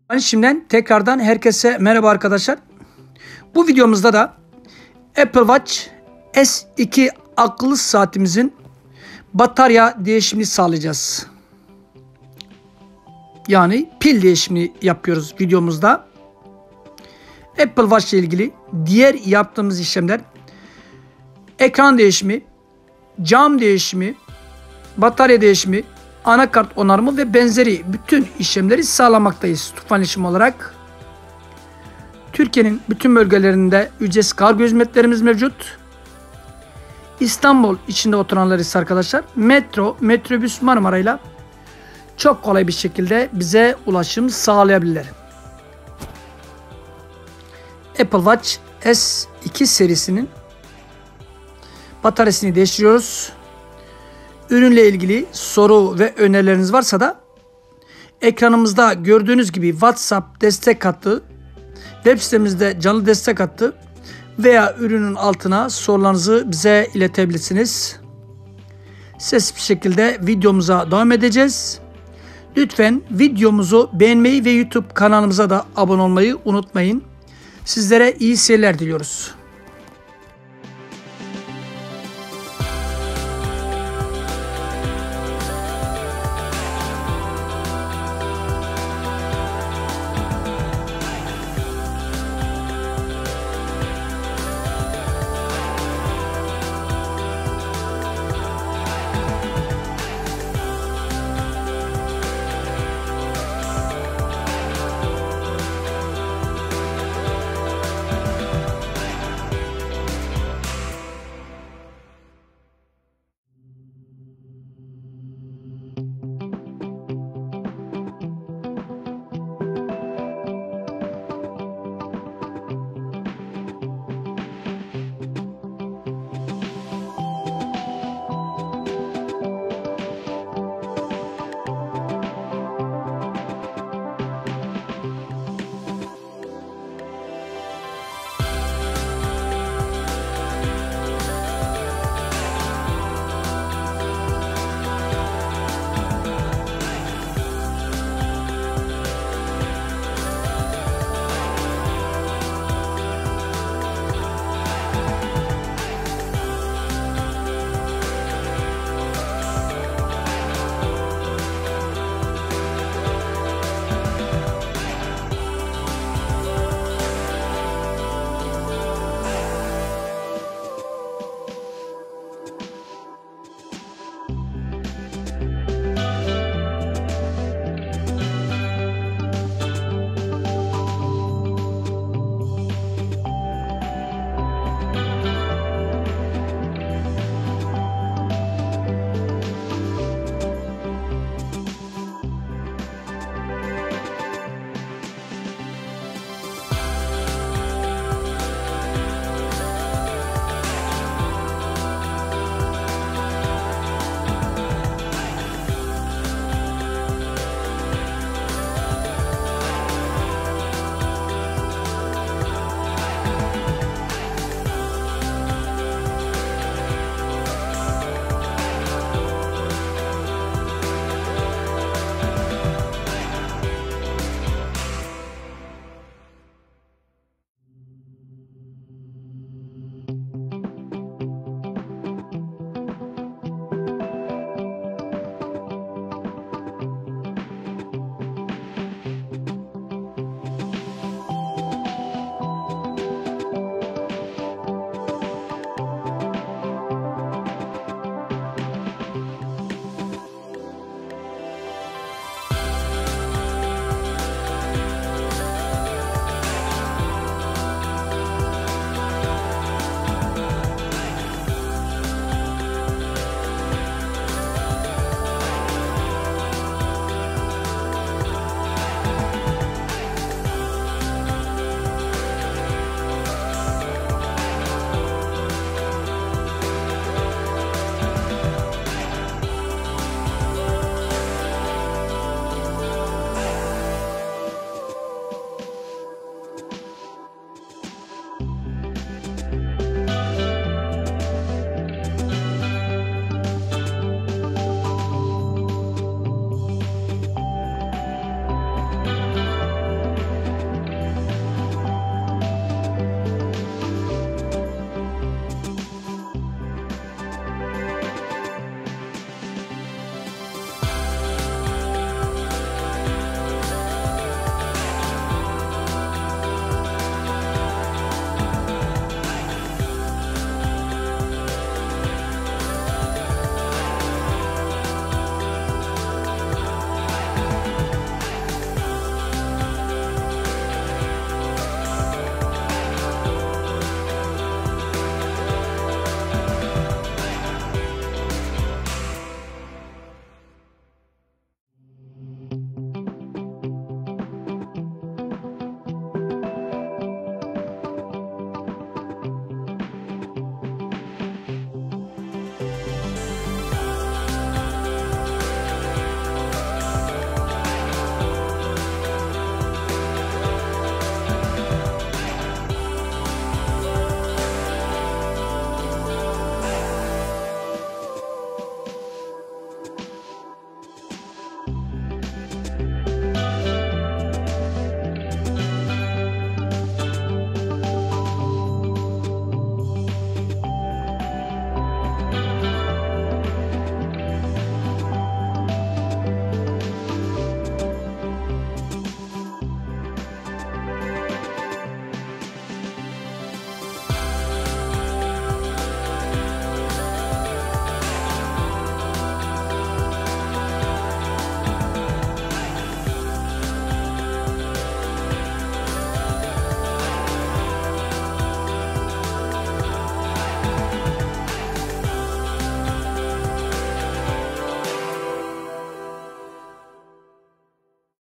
Ben şimdiden tekrardan herkese merhaba arkadaşlar. Bu videomuzda da Apple Watch S2 akıllı saatimizin batarya değişimini sağlayacağız. Yani pil değişimini yapıyoruz videomuzda. Apple Watch ile ilgili diğer yaptığımız işlemler ekran değişimi, cam değişimi, batarya değişimi, anakart onarımı ve benzeri bütün işlemleri sağlamaktayız tufan işim olarak. Türkiye'nin bütün bölgelerinde ücretsiz kargo hizmetlerimiz mevcut. İstanbul içinde oturanlar ise arkadaşlar metrobüs Marmara'yla çok kolay bir şekilde bize ulaşım sağlayabilirler. Apple Watch S2 serisinin bataryasını değiştiriyoruz. Ürünle ilgili soru ve önerileriniz varsa da ekranımızda gördüğünüz gibi WhatsApp destek hattı, web sitemizde canlı destek hattı veya ürünün altına sorularınızı bize iletebilirsiniz. Sesli bir şekilde videomuza devam edeceğiz. Lütfen videomuzu beğenmeyi ve YouTube kanalımıza da abone olmayı unutmayın. Sizlere iyi seyirler diliyoruz.